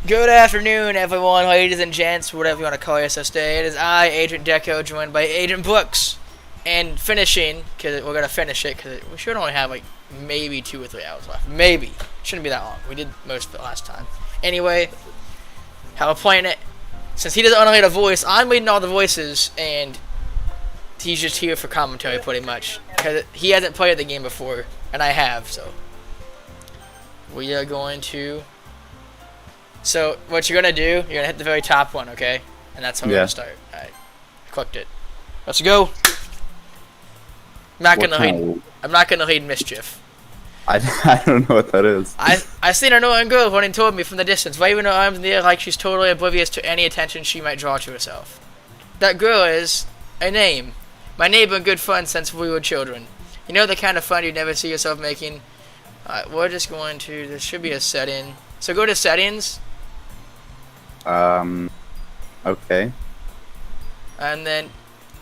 Good afternoon, everyone, ladies and gents, whatever you want to call yourself today. It is I, Agent Deco, joined by Agent Brooks. And finishing, because we're going to finish it, because we should only have like maybe 2 or 3 hours left. Maybe. Shouldn't be that long. We did most of it last time. Anyway, how we're playing it. Since he doesn't want to lead a voice, I'm leading all the voices, and he's just here for commentary pretty much. Because he hasn't played the game before, and I have, so. We are going to... So, what you're going to do, you're going to hit the very top one, okay? And that's how we're going to start. Alright. Clicked it. Let's go. I'm not going to lead mischief. I don't know what that is. I seen an annoying girl running toward me from the distance, waving her arms in the air like she's totally oblivious to any attention she might draw to herself. That girl is a name. My neighbor and good friend since we were children. You know the kind of fun you'd never see yourself making? Alright, we're just going to... There should be a setting. So go to settings. Okay. And then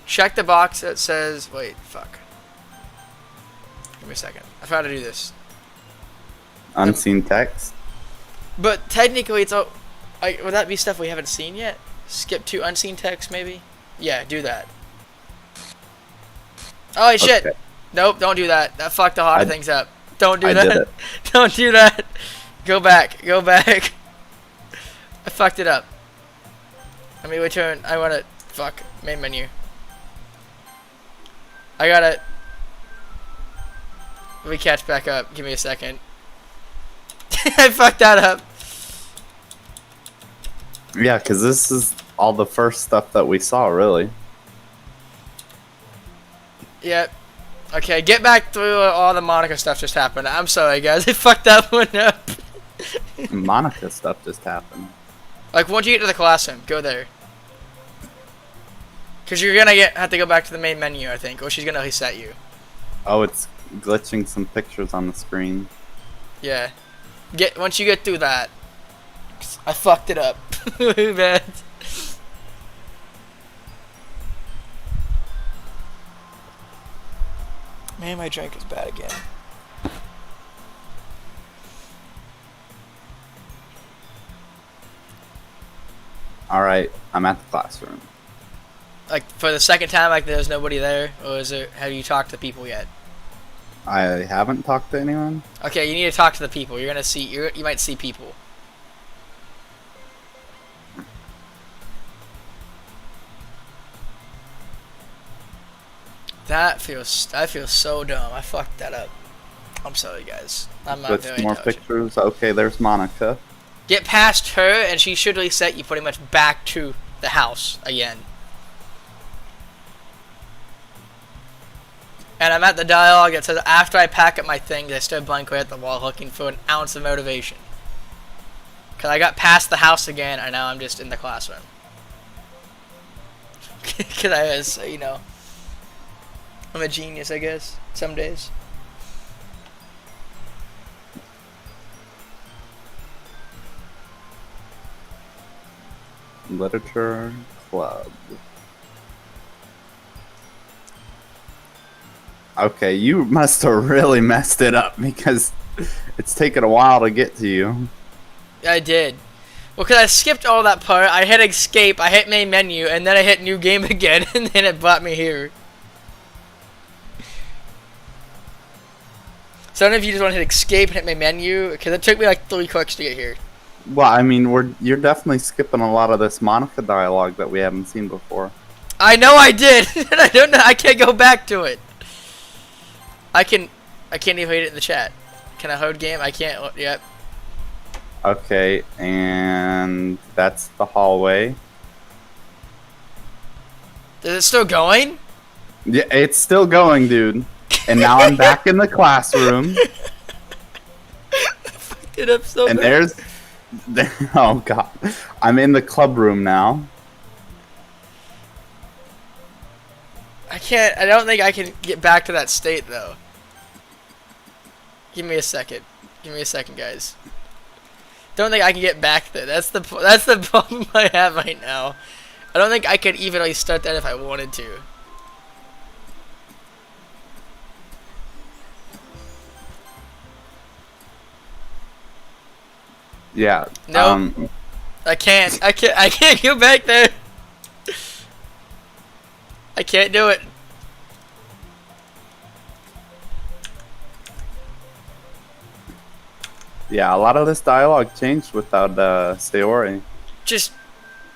check the box that says... Wait, fuck. Give me a second. I forgot to do this. Unseen text? But technically it's all... would that be stuff we haven't seen yet? Skip to unseen text, maybe? Yeah, do that. Oh, shit! Okay. Nope, don't do that. That fucked a lot of things up. Don't do I that. did it. Don't do that. Go back. Go back. I fucked it up. Let me return. I want to... Fuck. Main menu. I gotta... Let me catch back up. Give me a second. I fucked that up. Yeah, because this is all the first stuff that we saw, really. Yep. Okay, get back through all the Monica stuff just happened. I'm sorry, guys. I fucked that one up. Monica stuff just happened. Like, once you get to the classroom, go there. Because you're gonna have to go back to the main menu, I think. Or she's gonna reset you. Oh, it's glitching some pictures on the screen. Yeah. Once you get through that. I fucked it up. Really bad. Man, my drink is bad again. Alright, I'm at the classroom. Like, for the second time, like, there's nobody there? Or is there... Have you talked to people yet? I haven't talked to anyone? Okay, you need to talk to the people. You're gonna see... You might see people. I feel so dumb. I fucked that up. I'm sorry, guys. I'm not very More intelligent. pictures. Okay, there's Monica. Get past her, and she should reset you pretty much back to the house again. And I'm at the dialogue that says, after I pack up my things, I stood blankly at the wall looking for an ounce of motivation. Because I got past the house again, and now I'm just in the classroom. Because I was, you know... I'm a genius, I guess, some days. Literature Club. Okay, you must have really messed it up because it's taken a while to get to you. I did. Well, because I skipped all that part. I hit escape, I hit main menu, and then I hit new game again, and then it brought me here. So I don't know if you just want to hit escape and hit my menu, because it took me like 3 clicks to get here. Well, I mean, you're definitely skipping a lot of this Monica dialogue that we haven't seen before. I know I did! And I don't know, I can't go back to it. I can't even read it in the chat. Can I hold game? I can't, yep. Okay, and that's the hallway. Is it still going? Yeah, it's still going, dude. And now I'm back in the classroom. I fucked it up so And bad. oh god. I'm in the club room now. I don't think I can get back to that state, though. Give me a second. Give me a second, guys. Don't think I can get back there. That's the problem I have right now. I don't think I could even really start that if I wanted to. Yeah. Nope. I can't go back there. I can't do it. Yeah, a lot of this dialogue changed without Sayori. Just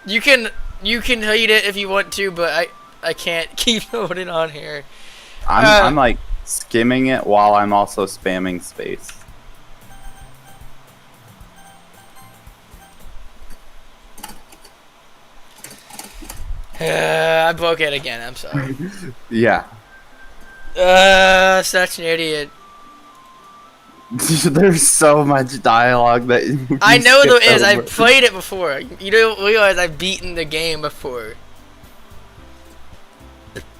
you can read it if you want to, but I can't keep holding on here. I'm like skimming it while I'm also spamming space. I broke it again. I'm sorry. Yeah. Such an idiot. There's so much dialogue that I know there is. over. I've played it before. You don't realize I've beaten the game before.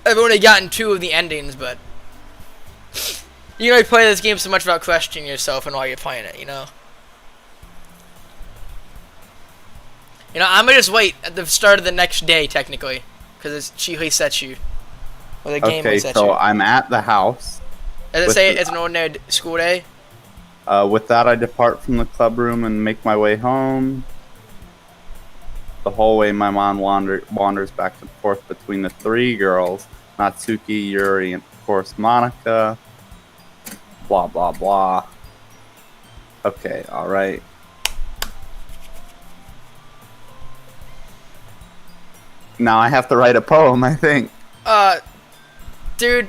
I've only gotten 2 of the endings, but you know, you play this game so much about questioning yourself and while you're playing it. You know. I'm gonna just wait at the start of the next day, technically, because she resets you. Or the game Okay, resets so you. I'm at the house. Does it say it's an ordinary school day? With that, I depart from the club room and make my way home. The whole way, my mind wanders back and forth between the 3 girls, Natsuki, Yuri, and of course Monica. Blah, blah, blah. Okay, alright. Now I have to write a poem, I think. Dude,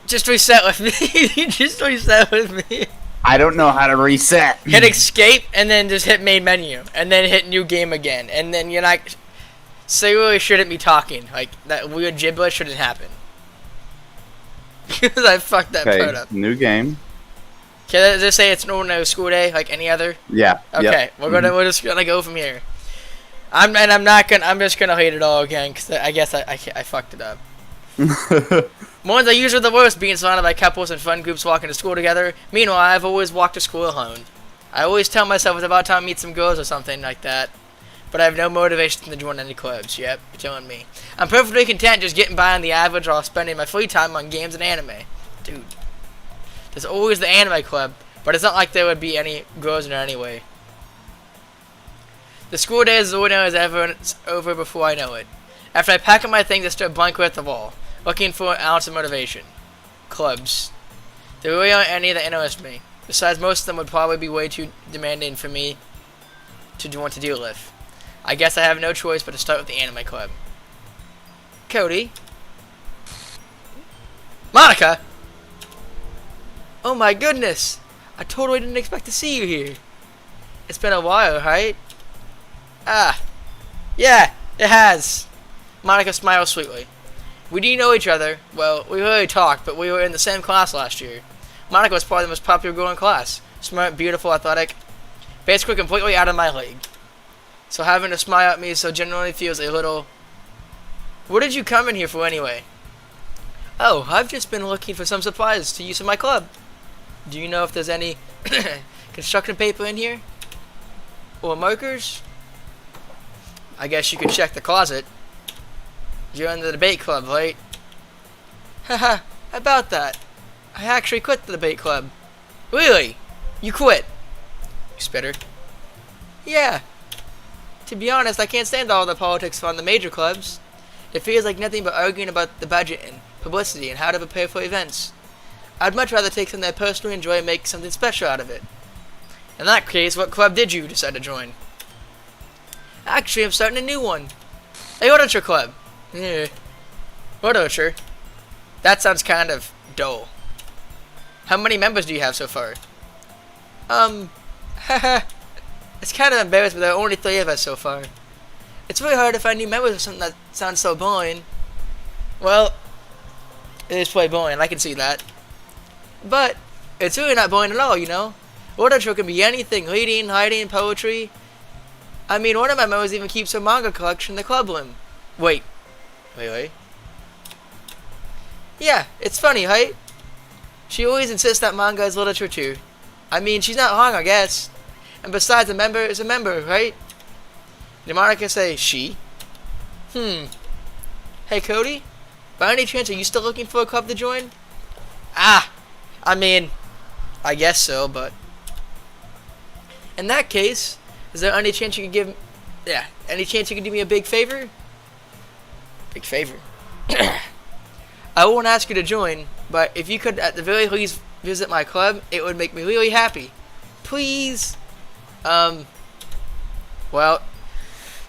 just reset with me. Just reset with me. I don't know how to reset. Hit escape and then just hit main menu and then hit new game again and then you're not. So you really shouldn't be talking. Like that weird gibberish shouldn't happen. Because I fucked that part up. New game. Okay, does it say it's an ordinary school day like any other? Yeah. Okay, yep. we're just gonna go from here. I'm just gonna hate it all again because I guess I fucked it up. Ones I usually the worst, being surrounded by couples and fun groups walking to school together. Meanwhile, I've always walked to school alone. I always tell myself it's about time to meet some girls or something like that. But I have no motivation to join any clubs. Yep, you're telling me. I'm perfectly content just getting by on the average while spending my free time on games and anime. Dude. There's always the anime club, but it's not like there would be any girls in there anyway. The school day is as ordinary as ever and it's over before I know it. After I pack up my things, I start blankly at the wall, looking for an ounce of motivation. Clubs. There really aren't any that interest me. Besides, most of them would probably be way too demanding for me to want to deal with. I guess I have no choice but to start with the anime club. Cody? Monica? Oh my goodness! I totally didn't expect to see you here. It's been a while, right? Ah. Yeah, it has. Monica smiles sweetly. We do know each other. Well, we really talked, but we were in the same class last year. Monica was probably the most popular girl in class. Smart, beautiful, athletic. Basically completely out of my league. So having her smile at me so genuinely feels a little... What did you come in here for anyway? Oh, I've just been looking for some supplies to use in my club. Do you know if there's any construction paper in here? Or markers? I guess you could check the closet. You're in the debate club, right? Haha, about that. I actually quit the debate club. Really? You quit? You spitter. Yeah. To be honest, I can't stand all the politics on the major clubs. It feels like nothing but arguing about the budget and publicity and how to prepare for events. I'd much rather take something I personally enjoy and make something special out of it. In that case, what club did you decide to join? Actually, I'm starting a new one. A literature club. Yeah. Literature? That sounds kind of dull. How many members do you have so far? Haha. It's kind of embarrassing, but there are only 3 of us so far. It's really hard to find new members of something that sounds so boring. Well, it is quite boring, I can see that. But, it's really not boring at all, you know? Literature can be anything, reading, hiding, poetry. I mean, one of my members even keeps her manga collection in the club room. Wait. Really? Yeah, it's funny, right? She always insists that manga is literature too. I mean, she's not wrong, I guess. And besides, a member is a member, right? Did Monica say she? Hey, Cody? By any chance, are you still looking for a club to join? Ah! I mean, I guess so, but... In that case, is there any chance you could give Yeah. Any chance you can do me a big favor? Big favor. I won't ask you to join, but if you could at the very least visit my club, it would make me really happy. Please. Well,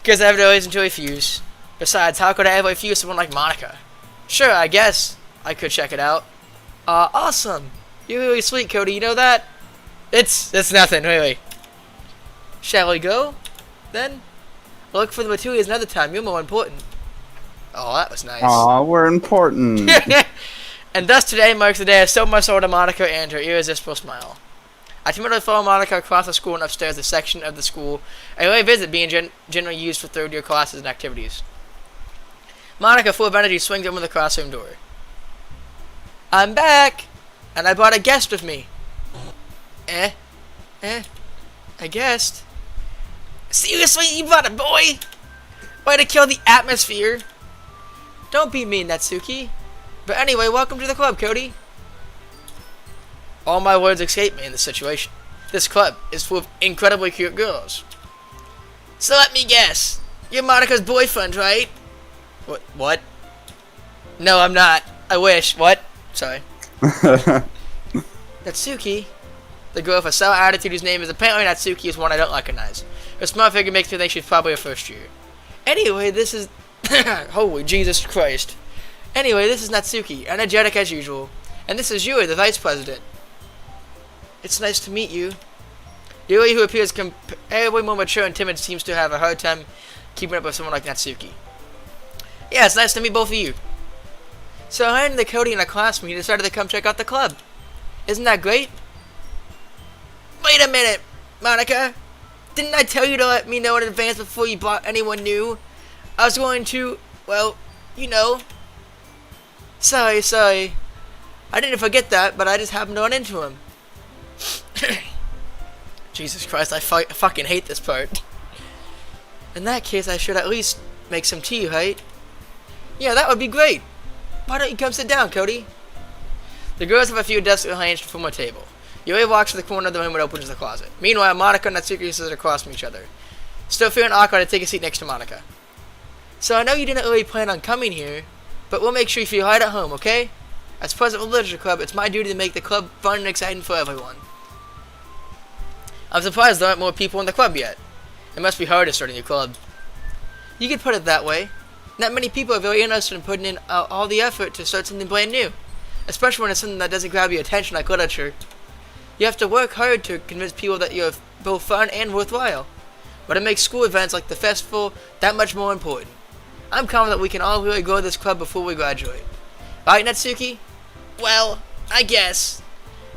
because I have no reason to refuse. Besides, how could I ever refuse someone like Monica? Sure, I guess I could check it out. Awesome. You're really sweet, Cody. You know that? It's nothing, really. Shall we go? Then? Look for the materials another time. You're more important. Oh, that was nice. Aw, we're important. And thus today marks the day I sold my soul to Monica and her irresistible smile. I timidly follow Monica across the school and upstairs the section of the school I really visit being generally used for third-year classes and activities. Monica, full of energy, swings open the classroom door. I'm back! And I brought a guest with me. I guessed. Seriously, you brought a boy? Way to kill the atmosphere. Don't be mean, Natsuki. But anyway, welcome to the club, Cody. All my words escape me in this situation. This club is full of incredibly cute girls. So let me guess. You're Monica's boyfriend, right? What? No, I'm not. I wish. What? Sorry. Natsuki? The girl with a sour attitude whose name is apparently Natsuki is one I don't recognize. Her small figure makes me think she's probably a first year. Anyway, this is... Holy Jesus Christ. Anyway, this is Natsuki, energetic as usual. And this is Yuri, the vice president. It's nice to meet you. Yuri, who appears comparably more mature and timid, seems to have a hard time keeping up with someone like Natsuki. Yeah, it's nice to meet both of you. So I and the Cody in a classroom, he decided to come check out the club. Isn't that great? Wait a minute, Monica. Didn't I tell you to let me know in advance before you brought anyone new? I was going to, well, you know. Sorry. I didn't forget that, but I just happened to run into him. Jesus Christ, I fucking hate this part. In that case, I should at least make some tea, right? Yeah, that would be great. Why don't you come sit down, Cody? The girls have a few desks arranged to form a table. Yuri walks to the corner of the room and opens the closet. Meanwhile, Monica and Natsuki sit across from each other. Still feeling awkward, I take a seat next to Monica. So I know you didn't really plan on coming here, but we'll make sure you feel right at home, okay? As president of the Literature Club, it's my duty to make the club fun and exciting for everyone. I'm surprised there aren't more people in the club yet. It must be hard to start a new club. You could put it that way. Not many people are very interested in putting in all the effort to start something brand new, especially when it's something that doesn't grab your attention like literature. You have to work hard to convince people that you're both fun and worthwhile, but it makes school events like the festival that much more important. I'm confident we can all really grow this club before we graduate. Right, Natsuki? Well, I guess.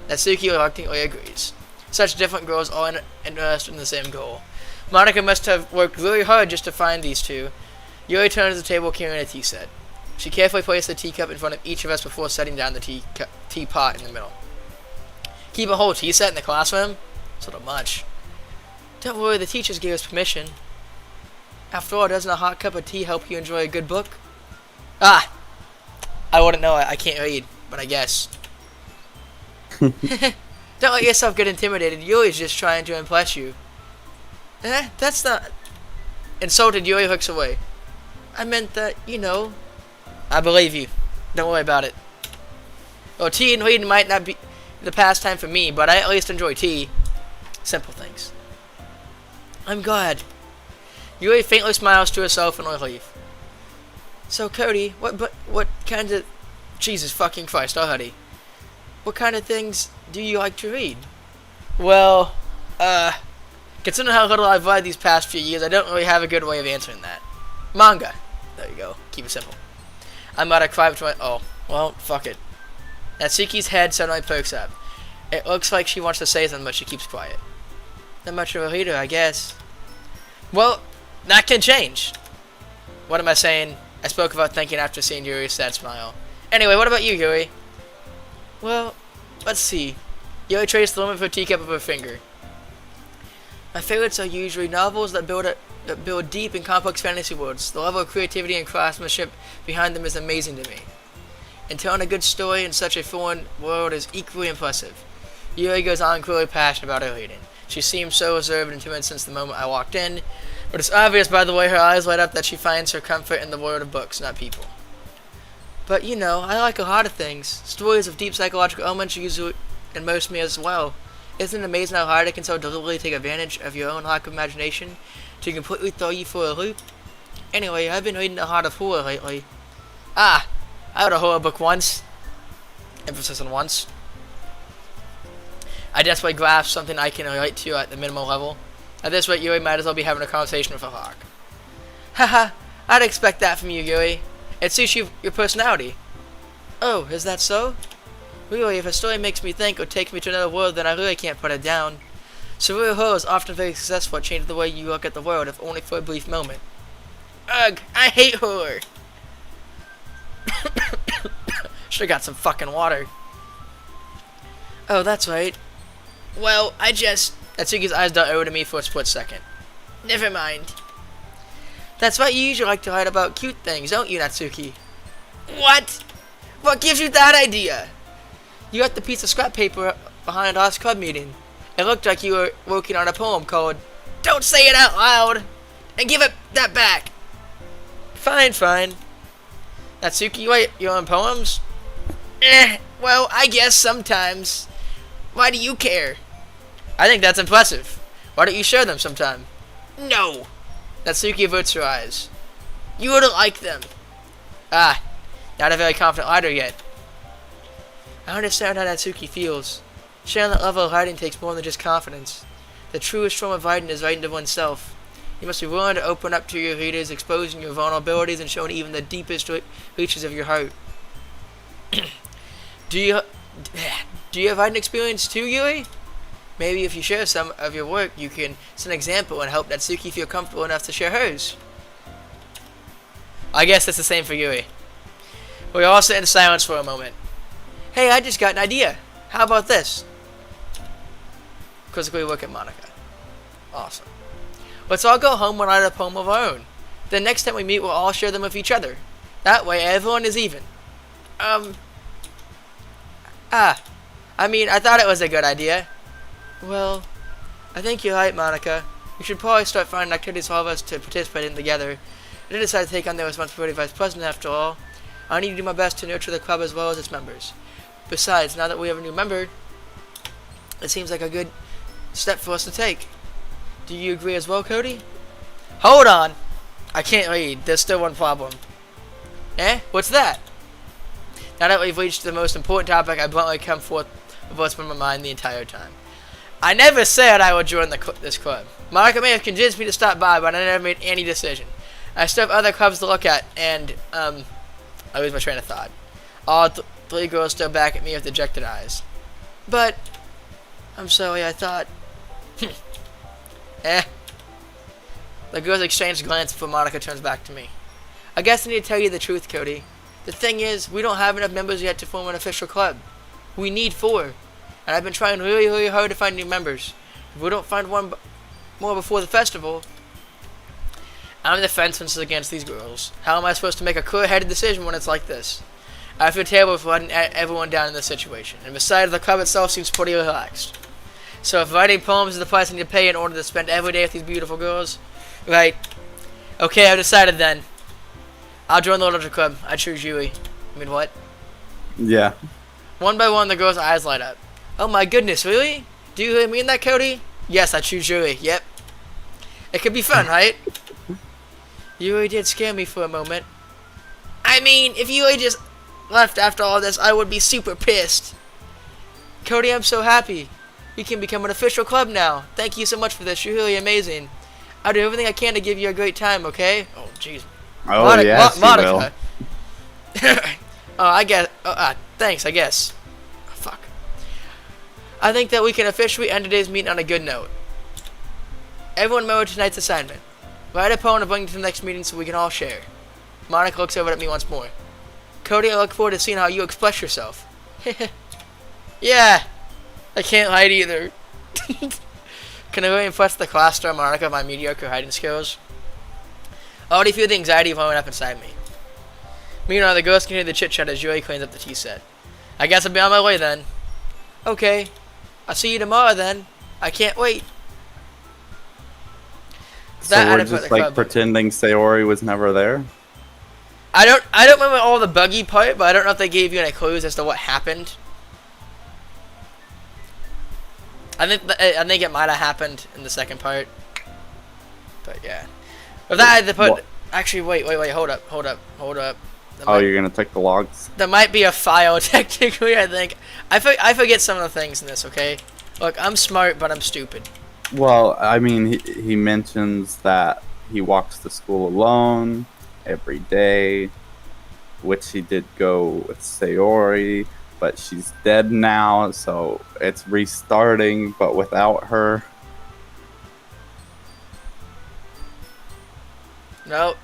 Natsuki reluctantly agrees. Such different girls all interested in the same goal. Monica must have worked really hard just to find these two. Yuri turns to the table carrying a tea set. She carefully placed the teacup in front of each of us before setting down the teapot in the middle. Keep a whole tea set in the classroom? Sort of much. Don't worry, the teachers gave us permission. After all, doesn't a hot cup of tea help you enjoy a good book? Ah! I wouldn't know. I can't read, but I guess. Don't let yourself get intimidated. Yuri's just trying to impress you. That's not... Insulted, Yuri hooks away. I meant that, you know... I believe you. Don't worry about it. Well, tea and reading might not be the pastime for me, but I at least enjoy tea. Simple things. I'm glad. Yuri faintly smiles to herself in relief. So, Cody, what kind of... Jesus fucking Christ, already. What kind of things do you like to read? Well, considering how little I've read these past few years, I don't really have a good way of answering that. Manga. There you go. Keep it simple. I'm about to cry between... Oh, well, fuck it. Natsuki's head suddenly perks up. It looks like she wants to say something, but she keeps quiet. Not much of a reader, I guess. Well, that can change. What am I saying? I spoke about thinking after seeing Yuri's sad smile. Anyway, what about you, Yuri? Well, let's see. Yuri traced the limit of her teacup with her finger. My favorites are usually novels that build deep and complex fantasy worlds. The level of creativity and craftsmanship behind them is amazing to me. And telling a good story in such a foreign world is equally impressive. Yuri goes on clearly passionate about her reading. She seemed so reserved and timid since the moment I walked in, But it's obvious by the way her eyes light up that she finds her comfort in the world of books, not people. But you know, I like a lot of things. Stories of deep psychological elements usually immerse me as well. Isn't it amazing how hard it can so deliberately take advantage of your own lack of imagination to completely throw you for a loop? Anyway, I've been reading a lot of horror lately. I read a horror book once. Emphasis on once. I desperately grasp something I can relate to at the minimal level. At this rate, Yuri might as well be having a conversation with a hawk. Haha, I'd expect that from you, Yuri. It suits your personality. Oh, is that so? Really, if a story makes me think or takes me to another world, then I really can't put it down. Surreal horror is often very successful at changing the way you look at the world, if only for a brief moment. Ugh, I hate horror! Should've got some fucking water. Oh, that's right. Well, Natsuki's eyes darted over to me for a split second. Never mind. That's right, you usually like to write about cute things, don't you, Natsuki? What? What gives you that idea? You left the piece of scrap paper behind our last club meeting. It looked like you were working on a poem called Don't Say It Out Loud! And give it that back! Fine. Natsuki, you write your own poems? Well, I guess sometimes. Why do you care? I think that's impressive. Why don't you share them sometime? No! Natsuki averts her eyes. You wouldn't like them. Not a very confident writer yet. I understand how Natsuki feels. Sharing that level of writing takes more than just confidence. The truest form of writing is writing to oneself. You must be willing to open up to your readers, exposing your vulnerabilities and showing even the deepest reaches of your heart. Do you have writing experience too, Yuri? Maybe if you share some of your work, you can set an example and help Natsuki feel comfortable enough to share hers. I guess that's the same for Yuri. We all sit in silence for a moment. Hey, I just got an idea. How about this? Quizzically look at Monica. Awesome. Let's all go home and write a poem of our own. Then next time we meet, we'll all share them with each other. That way, everyone is even. I thought it was a good idea. Well, I think you're right, Monica. We should probably start finding activities for all of us to participate in together. I did decide to take on the responsibility of vice president after all. I need to do my best to nurture the club as well as its members. Besides, now that we have a new member, it seems like a good step for us to take. Do you agree as well, Cody? Hold on! I can't read. There's still one problem. What's that? Now that we've reached the most important topic, I bluntly come forth with what's been on my mind the entire time. I never said I would join this club. Monica may have convinced me to stop by, but I never made any decision. I still have other clubs to look at, and, I lose my train of thought. All three girls stare back at me with dejected eyes. But, I'm sorry, I thought... The girls exchange glances before Monica turns back to me. I guess I need to tell you the truth, Cody. The thing is, we don't have enough members yet to form an official club. We need 4. And I've been trying really hard to find new members. If we don't find one more before the festival, I'm the fence against these girls. How am I supposed to make a clear-headed decision when it's like this? I feel terrible for letting everyone down in this situation. And besides, the club itself seems pretty relaxed. So if writing poems is the price I need to pay in order to spend every day with these beautiful girls, right? Okay, I've decided then. I'll join the literature club. I choose Yui. I mean, what? Yeah. One by one, the girls' eyes light up. Oh my goodness, really? Do you really mean that, Cody? Yes, I choose Yui. Yep. It could be fun, right? Yui did scare me for a moment. I mean, if Yui just left after all this, I would be super pissed. Cody, I'm so happy. We can become an official club now. Thank you so much for this. You're really amazing. I'll do everything I can to give you a great time, okay? Oh, jeez. Oh, yes, Monica. I guess. Thanks, I guess. Oh, fuck. I think that we can officially end today's meeting on a good note. Everyone remember tonight's assignment. Write a poem and bring it to the next meeting so we can all share. Monica looks over at me once more. Cody, I look forward to seeing how you express yourself. Yeah. I can't hide either. Can I really impress the class star Monica with my mediocre hiding skills? I already feel the anxiety blowing up inside me. Meanwhile, the girls continue the chit-chat as Joey cleans up the tea set. I guess I'll be on my way then. Okay. I'll see you tomorrow then. I can't wait. So That I we're didn't put just the like club. pretending Sayori was never there. I don't remember all the buggy part, but I don't know if they gave you any clues as to what happened. I think it might have happened in the second part. But yeah. If that I had to put. What? Actually, wait. Hold up. Oh, you're gonna take the logs? There might be a file technically. I think. I forget some of the things in this. Okay. Look, I'm smart, but I'm stupid. Well, I mean, he mentions that he walks to school alone every day, which he did go with Sayori, but she's dead now, so it's restarting, but without her. Nope.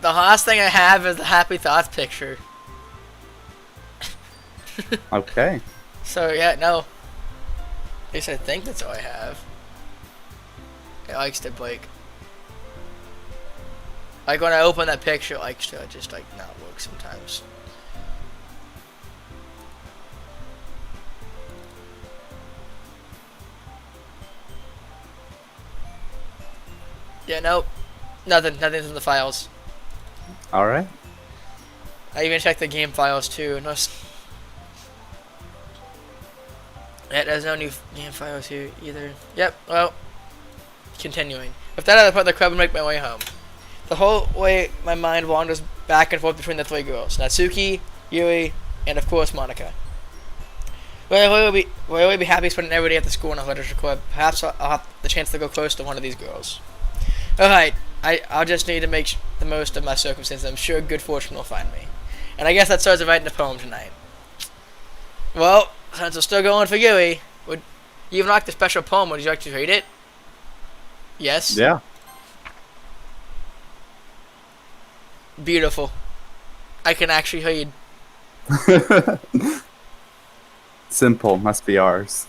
The last thing I have is the Happy Thoughts picture. Okay. So yeah, no. At least I think that's all I have. It likes to Blake. Like when I open that picture, it likes to just like not work sometimes. Yeah, nope. Nothing's in the files. All right. I even checked the game files too. Yeah, there's no new game files here either. Yep, well, continuing. With that, I put the club and make my way home. The whole way, my mind wanders back and forth between the three girls. Natsuki, Yui, and of course, Monica. Will I be happy spending every day at the school in a literature club? Perhaps I'll have the chance to go close to one of these girls. Alright, I'll just need to make the most of my circumstances. I'm sure good fortune will find me. And I guess that starts writing the poem tonight. Well, since we're still going for Yui, would you even like the special poem? Would you like to read it? Yes? Yeah. Beautiful. I can actually read. Simple must be ours.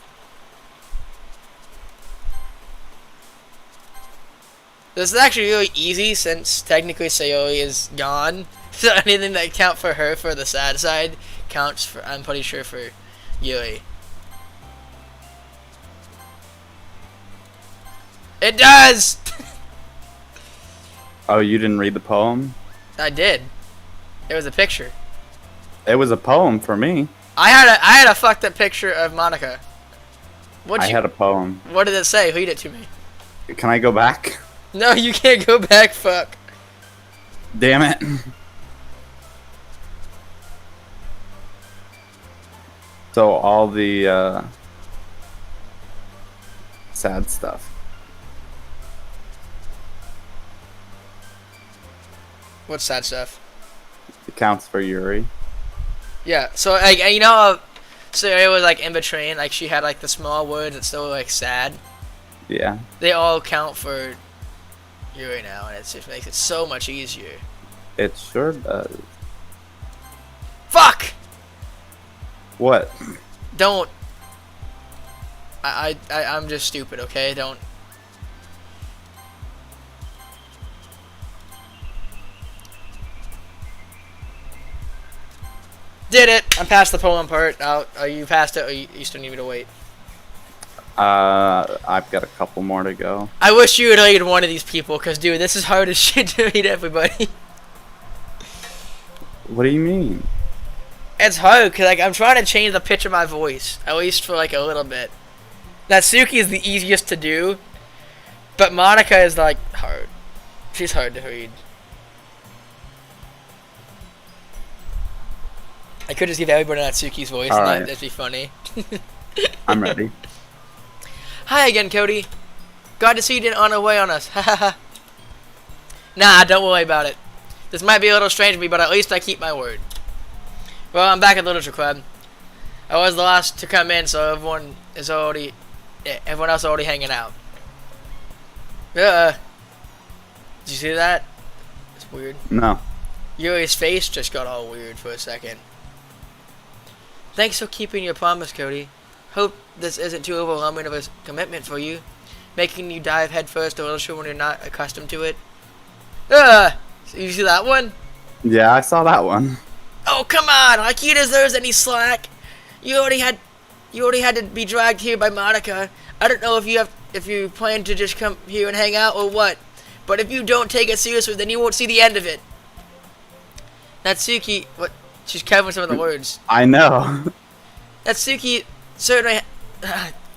This is actually really easy since technically Sayori is gone. So anything that count for her for the sad side counts for, I'm pretty sure, for Yui. It does! Oh, you didn't read the poem? I did. It was a picture. It was a poem for me. I had a fucked up picture of Monica. I had a poem. What did it say? Read it to me. Can I go back? No, you can't go back, fuck. Damn it. So all the sad stuff. What's sad stuff? It counts for Yuri. Yeah, so like you know, so it was like in between, like she had like the small words that still like sad. Yeah. They all count for Yuri now, and it just makes it so much easier. It sure does. Fuck! What? Don't. I'm just stupid, okay? Don't. Did it! I'm past the poem part. You passed it, or you still need me to wait? I've got a couple more to go. I wish you would read one of these people, because, dude, this is hard as shit to read everybody. What do you mean? It's hard, because, like, I'm trying to change the pitch of my voice, at least for, like, a little bit. Natsuki is the easiest to do, but Monica is, like, hard. She's hard to read. I could just give everybody Natsuki's voice, and that'd be funny. I'm ready. Hi again, Cody. Glad to see you didn't run away on us. Hahaha. Nah, don't worry about it. This might be a little strange to me, but at least I keep my word. Well, I'm back at Literature Club. I was the last to come in, so everyone else already hanging out. Did you see that? It's weird. No. Yuri's face just got all weird for a second. Thanks for keeping your promise, Cody. Hope this isn't too overwhelming of a commitment for you, making you dive headfirst to literature when you're not accustomed to it. You see that one? Yeah, I saw that one. Oh, come on! Like he deserves any slack. You already had to be dragged here by Monica. I don't know if you if you plan to just come here and hang out or what. But if you don't take it seriously, then you won't see the end of it. Natsuki, what? She's covering some of the words. I know. Natsuki certainly.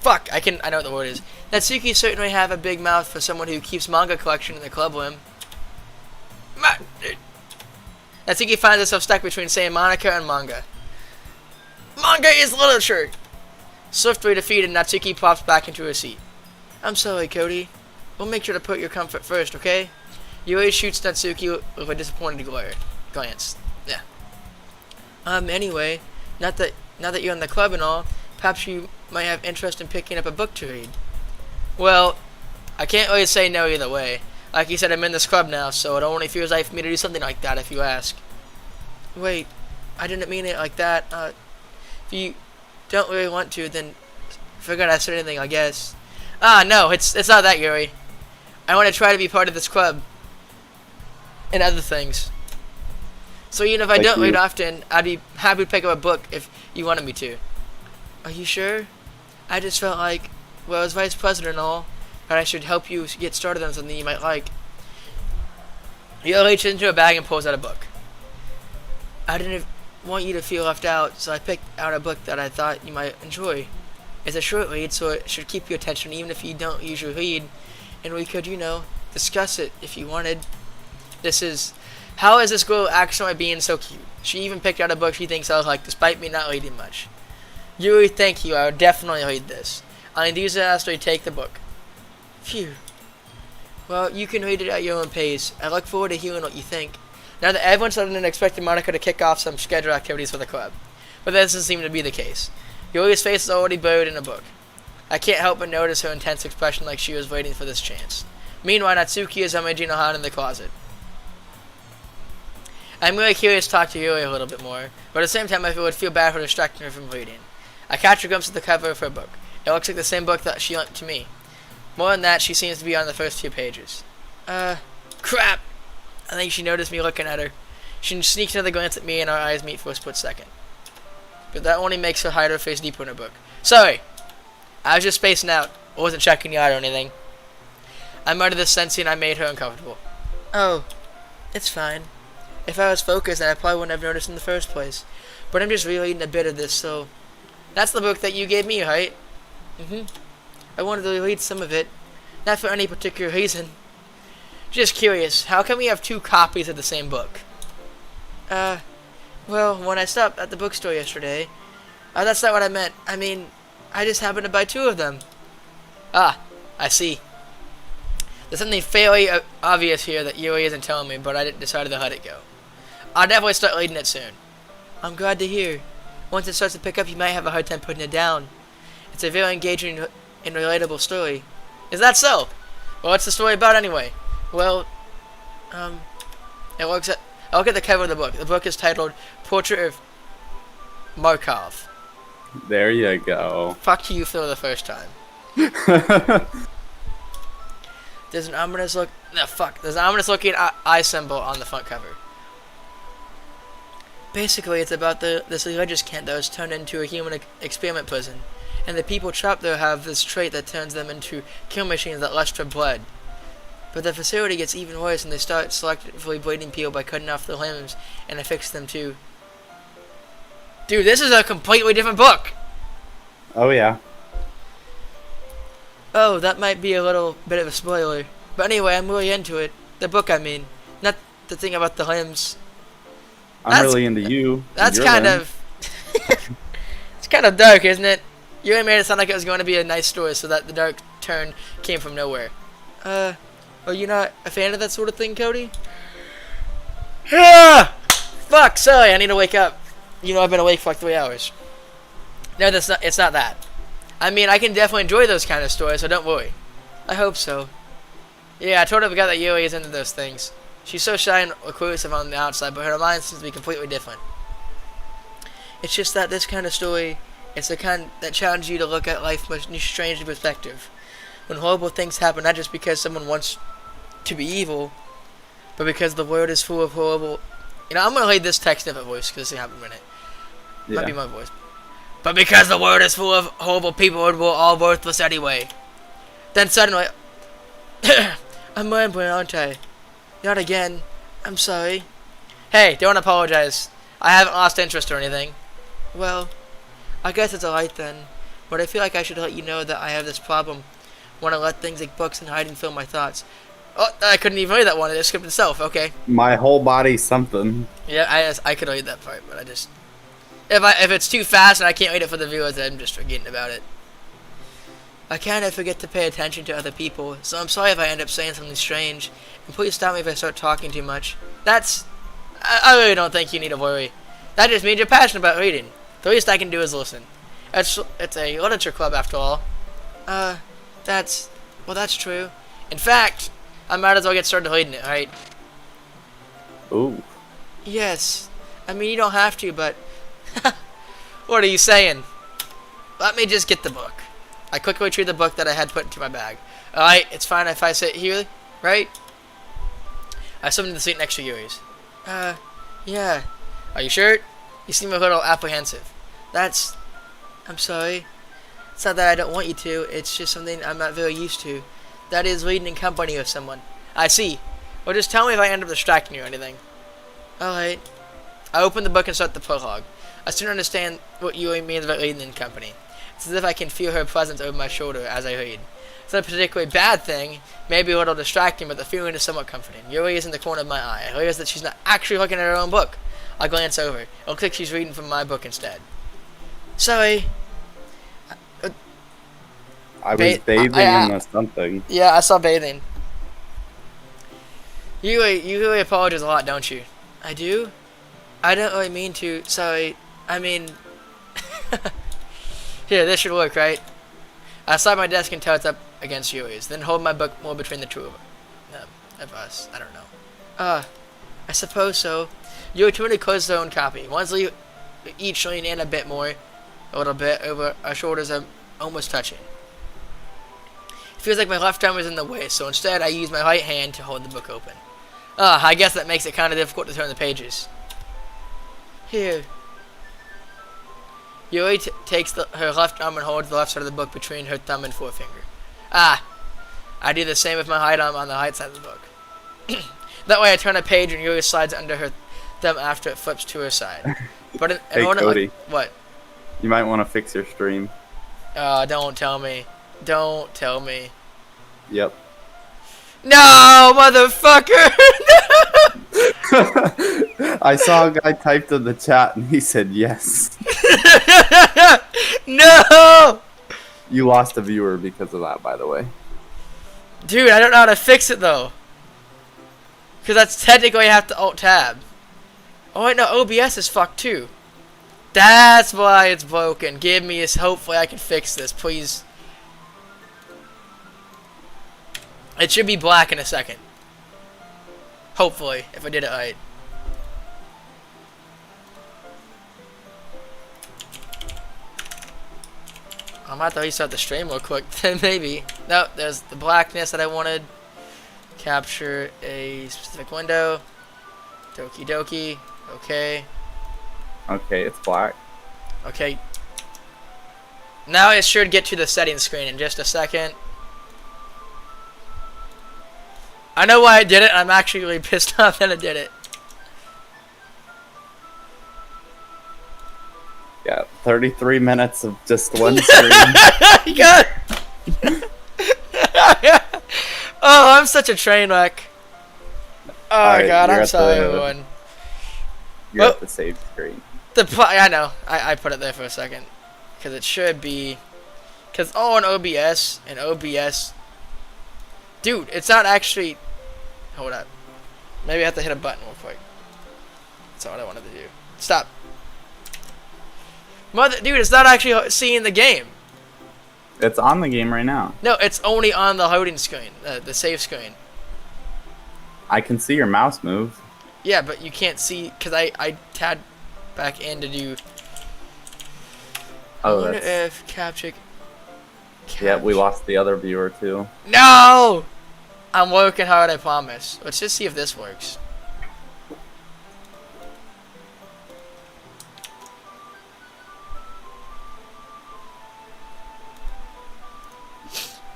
Fuck, I know what the word is. Natsuki certainly have a big mouth for someone who keeps manga collection in the club with him. Natsuki finds herself stuck between saying Monica and manga. Manga is literature! Swiftly defeated, Natsuki pops back into her seat. I'm sorry, Cody. We'll make sure to put your comfort first, okay? Yuri shoots Natsuki with a disappointed glance. Yeah. Anyway, not that you're in the club and all, perhaps you might have interest in picking up a book to read. Well, I can't really say no either way. Like you said, I'm in this club now, so it only feels right for me to do something like that if you ask. Wait, I didn't mean it like that. If you don't really want to, then forget I said anything, I guess. No, it's not that, Yuri. I want to try to be part of this club. And other things. So even if I don't read often, I'd be happy to pick up a book if you wanted me to. Are you sure? I just felt like, well, as vice president and all, that I should help you get started on something you might like. Yuri reaches into a bag and pulls out a book. I didn't want you to feel left out, so I picked out a book that I thought you might enjoy. It's a short read, so it should keep your attention even if you don't usually read, and we could, discuss it if you wanted. How is this girl actually being so cute? She even picked out a book she thinks I was like, despite me not reading much. Yuri, thank you, I would definitely read this. I'll enthusiastically take the book. Phew. Well, you can read it at your own pace. I look forward to hearing what you think. Now that everyone's suddenly expecting Monica to kick off some scheduled activities for the club. But that doesn't seem to be the case. Yuri's face is already buried in a book. I can't help but notice her intense expression like she was waiting for this chance. Meanwhile, Natsuki is rummaging around in the closet. I'm really curious to talk to Yuri a little bit more, but at the same time I would feel bad for distracting her from reading. I catch a glimpse of the cover of her book. It looks like the same book that she lent to me. More than that, she seems to be on the first few pages. Crap! I think she noticed me looking at her. She sneaks another glance at me and our eyes meet for a split second. But that only makes her hide her face deeper in her book. Sorry! I was just spacing out. I wasn't checking you out or anything. I muttered this sensing I made her uncomfortable. Oh, it's fine. If I was focused, then I probably wouldn't have noticed in the first place. But I'm just rereading a bit of this, so... That's the book that you gave me, right? I wanted to read some of it. Not for any particular reason. Just curious, how come we have 2 copies of the same book? Well, when I stopped at the bookstore yesterday... that's not what I meant. I mean, I just happened to buy 2 of them. Ah, I see. There's something fairly obvious here that Yuri isn't telling me, but I decided to let it go. I'll definitely start reading it soon. I'm glad to hear. Once it starts to pick up, you might have a hard time putting it down. It's a very engaging and relatable story. Is that so? Well, what's the story about anyway? Well, I look at the cover of the book. The book is titled Portrait of Markov. There you go. Fuck you for the first time. There's an ominous look. No, fuck. There's an ominous looking eye symbol on the front cover. Basically, it's about this religious camp that was turned into a human experiment prison, and the people trapped there have this trait that turns them into kill machines that lust for blood. But the facility gets even worse, and they start selectively bleeding people by cutting off their limbs and affix them to. Dude, this is a completely different book. Oh yeah. Oh, that might be a little bit of a spoiler. But anyway, I'm really into it. The book, I mean. Not the thing about the limbs. I'm really into you. That's kind of... it's kind of dark, isn't it? You made it sound like it was going to be a nice story, so that the dark turn came from nowhere. Are you not a fan of that sort of thing, Cody? Fuck, sorry, I need to wake up. I've been awake for like 3 hours. No, it's not that. I mean, I can definitely enjoy those kind of stories, so don't worry. I hope so. Yeah, I totally forgot that Yui is into those things. She's so shy and reclusive on the outside, but her mind seems to be completely different. It's just that this kind of story, it's the kind that challenges you to look at life from a strange perspective. When horrible things happen, not just because someone wants to be evil, but because the world is full of horrible... I'm going to read this text in a voice, because this happened in a minute. Yeah. Might be my voice. But because the world is full of horrible people and we're all worthless anyway. Then suddenly, I'm rambling, aren't I? Not again. I'm sorry. Hey, don't apologize. I haven't lost interest or anything. Well, I guess it's alright then. But I feel like I should let you know that I have this problem. When I let things like books and hiding fill my thoughts. Oh, I couldn't even read that one. It just skipped itself. Okay. My whole body's something. Yeah, I could read that part, but I just if it's too fast and I can't read it for the viewers, then I'm just forgetting about it. I kind of forget to pay attention to other people, so I'm sorry if I end up saying something strange. And please stop me if I start talking too much. I really don't think you need to worry. That just means you're passionate about reading. The least I can do is listen. It's a literature club after all. That's true. In fact, I might as well get started reading it, right? Ooh. Yes. I mean, you don't have to, but... What are you saying? Let me just get the book. I quickly retrieved the book that I had put into my bag. Alright, it's fine if I sit here, right? I have something to seat next to yours. Yeah. Are you sure? You seem a little apprehensive. I'm sorry. It's not that I don't want you to, it's just something I'm not very used to. That is reading in company with someone. I see. Well, just tell me if I end up distracting you or anything. Alright. I open the book and start the prologue. I soon understand what Yui means about reading in company. It's as if I can feel her presence over my shoulder as I read. It's not a particularly bad thing, maybe a little distracting, but the feeling is somewhat comforting. Yui is in the corner of my eye. I realize that she's not actually looking at her own book. I glance over. It looks like she's reading from my book instead. Sorry. I was bathing in the something. Yeah, I saw bathing. You really apologize a lot, don't you? I do? I don't really mean to. Sorry. I mean... Here, this should work, right? I slide my desk and toss up against Yui's, then hold my book more between the two of us. I don't know. I suppose so. Yui turns closes their own copy. Once we each lean in a little bit, over our shoulders are almost touching. It feels like my left arm is in the way, so instead I use my right hand to hold the book open. I guess that makes it kind of difficult to turn the pages. Here. Yui takes her left arm and holds the left side of the book between her thumb and forefinger. I do the same with my right arm on the right side of the book. That way I turn a page and Yui slides under her thumb after it flips to her side. But Hey, Cody. What? You might want to fix your stream. Don't tell me. Don't tell me. Yep. No, motherfucker! I saw a guy typed in the chat and he said yes. No! You lost a viewer because of that, by the way. Dude, I don't know how to fix it though. Because that's technically I have to Alt-Tab. Oh wait, no, OBS is fucked too. That's why it's broken. Give me this. Hopefully I can fix this, please. It should be black in a second. Hopefully, if I did it right. I'm about to restart the stream real quick, then maybe. No, there's the blackness that I wanted. Capture a specific window. Doki Doki. Okay. Okay, it's black. Okay. Now it should get to the settings screen in just a second. I know why I did it. I'm actually really pissed off that I did it. Yeah, 33 minutes of just one screen. You got it. Oh, I'm such a train wreck. Oh Alright, god, you're I'm at sorry, the- everyone. You're Oh. at the save screen. I know. I put it there for a second. Because it should be... Because, on OBS, and OBS... Dude, it's not actually... Hold up. Maybe I have to hit a button real quick. That's what I wanted to do. Stop. Dude, it's not actually seeing the game. It's on the game right now. No, it's only on the loading screen. The save screen. I can see your mouse move. Yeah, but you can't see... Because I tabbed back in to do... Oh, I wonder that's... if capture... Yeah, we lost the other viewer too. No! I'm working hard, I promise. Let's just see if this works.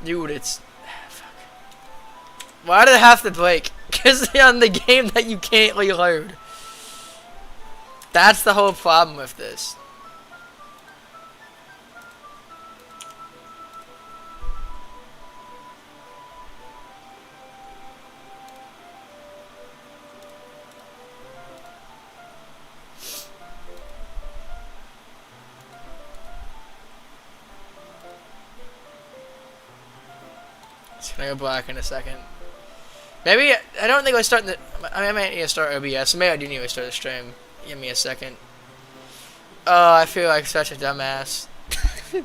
Dude, it's Why did it have to break? Because on the game that you can't reload. That's the whole problem with this. It's gonna go black in a second. Maybe I don't think I start the. I might need to start OBS. Maybe I do need to start the stream. Give me a second. Oh, I feel like such a dumbass.